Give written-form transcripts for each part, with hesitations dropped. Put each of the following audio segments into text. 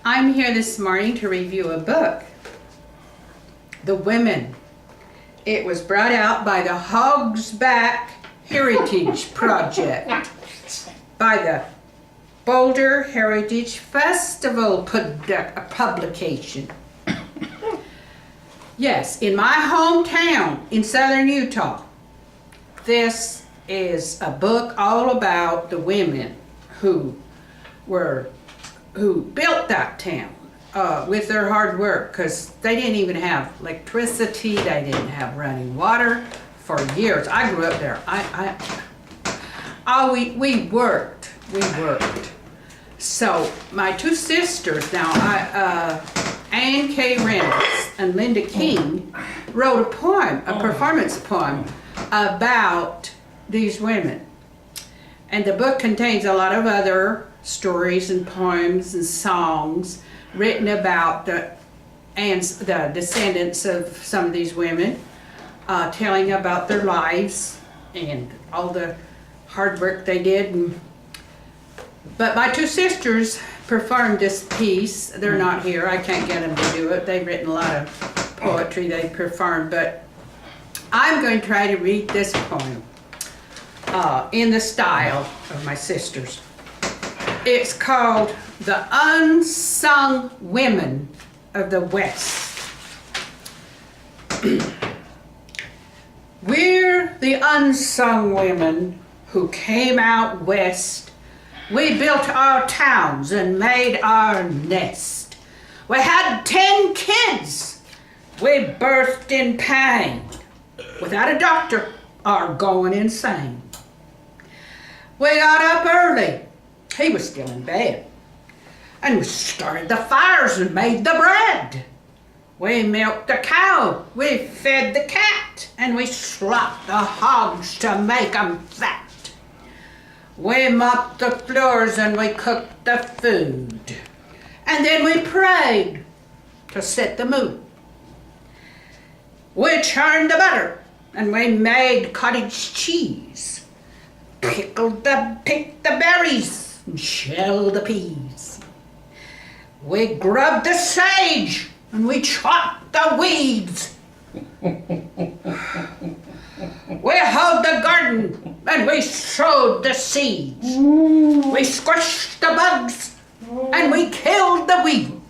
I'm here this morning to review a book, The Women. It was brought out by the Hogsback Heritage Project, by the Boulder Heritage Festival publication. Yes, in my hometown in southern Utah, this is a book all about the women who built that town with their hard work, because they didn't even have electricity, they didn't have running water for years. I grew up there. We worked. So my two sisters now, Anne K. Reynolds and Linda King, wrote a poem, a performance poem about these women. And the book contains a lot of other stories and poems and songs written about the descendants of some of these women, telling about their lives and all the hard work they did. But my two sisters performed this piece. They're not here. I can't get them to do it. They've written a lot of poetry they performed, but I'm going to try to read this poem in the style of my sisters. It's called The Unsung Women of the West. We're the unsung women who came out west. We built our towns and made our nest. We had 10 kids. We birthed in pain, without a doctor or going insane. We got up early. He was still in bed. And we started the fires and made the bread. We milked the cow. We fed the cat. And we slaughtered the hogs to make them fat. We mopped the floors and we cooked the food. And then we prayed to set the mood. We churned the butter and we made cottage cheese. Picked the berries and shelled the peas. We grubbed the sage and we chopped the weeds. We hoed the garden and we sowed the seeds. We squashed the bugs and we killed the weed.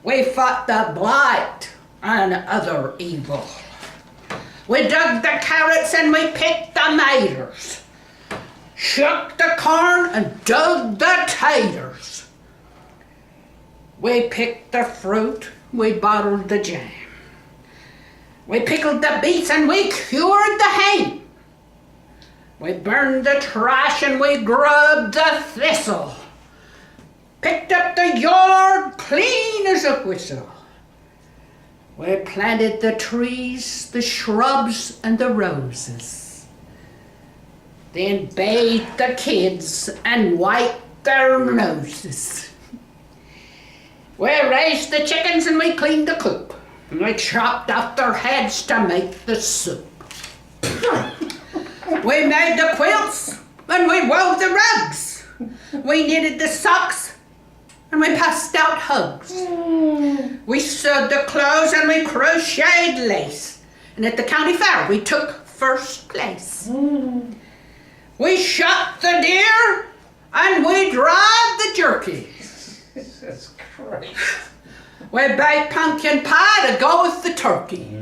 We fought the blight and other evil. We dug the carrots and we picked the maters. Shook the corn and dug the taters. We picked the fruit, we bottled the jam. We pickled the beets and we cured the ham. We burned the trash and we grubbed the thistle. Picked up the yard clean as a whistle. We planted the trees, the shrubs, and the roses. Then bathed the kids and wiped their noses. We raised the chickens and we cleaned the coop. And we chopped off their heads to make the soup. We made the quilts and we wove the rugs. We knitted the socks and we passed out hugs. We sewed the clothes and we crocheted lace. And at the county fair we took first place. We shot the deer and we dried the jerky. That's great. We baked pumpkin pie to go with the turkey.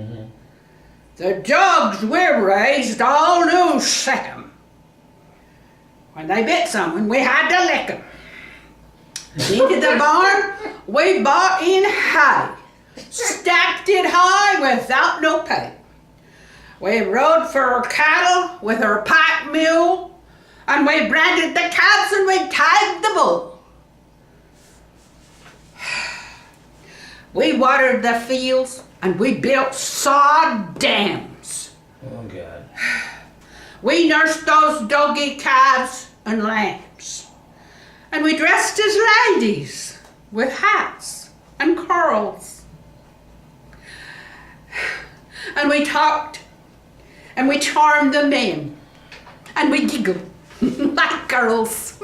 The dogs we raised all knew sick 'em. When they bit someone, we had to lick 'em. Into the barn, we bought in hay, stacked it high without no pay. We rode for our cattle with our pack mule, and we branded the calves and we tagged the bull. We watered the fields and we built sod dams. Oh, God. We nursed those doggy calves and lambs. And we dressed as ladies with hats and curls. And we talked and we charmed the men and we giggled like girls.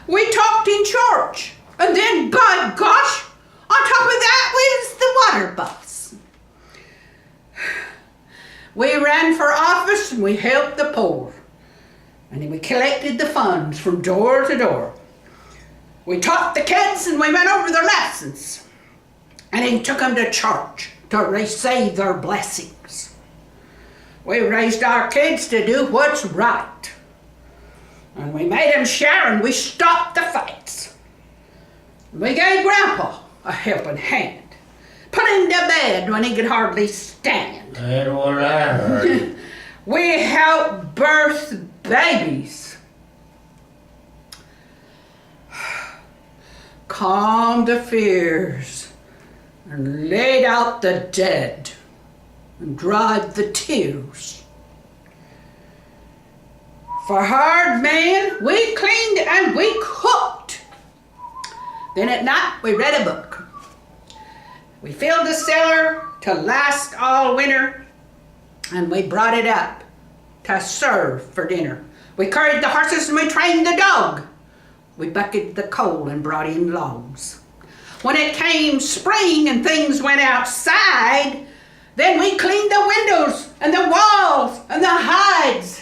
We talked in church. And then, by gosh, on top of that was the water bus. We ran for office and we helped the poor. And then we collected the funds from door to door. We taught the kids and we went over their lessons. And then took them to church to receive their blessings. We raised our kids to do what's right. And we made them share and we stopped the fights. We gave Grandpa a helping hand. Put him to bed when he could hardly stand. That's what I heard. We helped birth babies. Calmed the fears and laid out the dead and dried the tears. For hard man, we cleaned and we cooked. Then at night, we read a book. We filled the cellar to last all winter, and we brought it up to serve for dinner. We carried the horses and we trained the dog. We bucketed the coal and brought in logs. When it came spring and things went outside, then we cleaned the windows and the walls and the hides.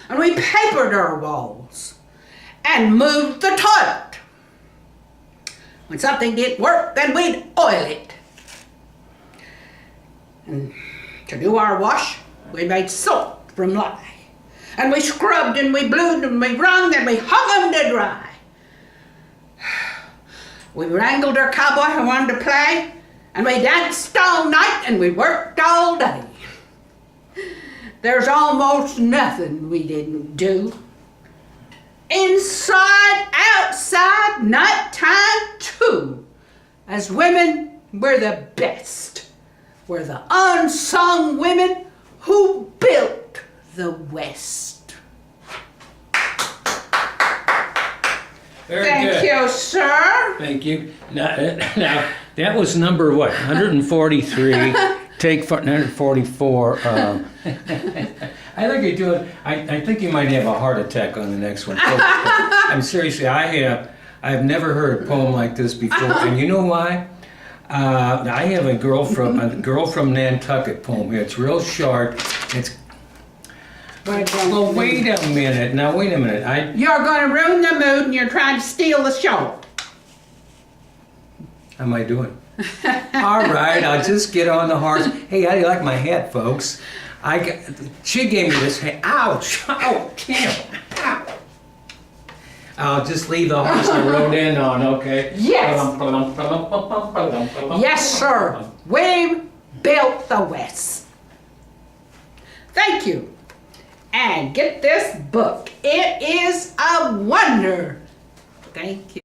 And we papered our walls and moved the toilet. When something didn't work, then we'd oil it. And to do our wash, we made soap from lye. And we scrubbed and we blued and we wrung and we hung them to dry. We wrangled our cowboy who wanted to play, and we danced all night and we worked all day. There's almost nothing we didn't do. Inside, outside, nighttime too. As women, we're the best. We're the unsung women who built the West. Very Thank good. you, sir. Thank you. Now, that was number what? 143. Take 144. I think you're doing. I think you might have a heart attack on the next one. I'm seriously. I've never heard a poem like this before, and you know why? I have a girl from Nantucket poem here. It's real short. It's. Well, wait a minute. Now, wait a minute. You're going to ruin the mood and you're trying to steal the show. How am I doing? All right, I'll just get on the horse. Hey, how do you like my hat, folks? She gave me this hat. Ouch! Oh, damn! Ow. I'll just leave the horse I rode in on, okay? Yes! Yes, sir. We built the West. Thank you. And get this book. It is a wonder. Thank you.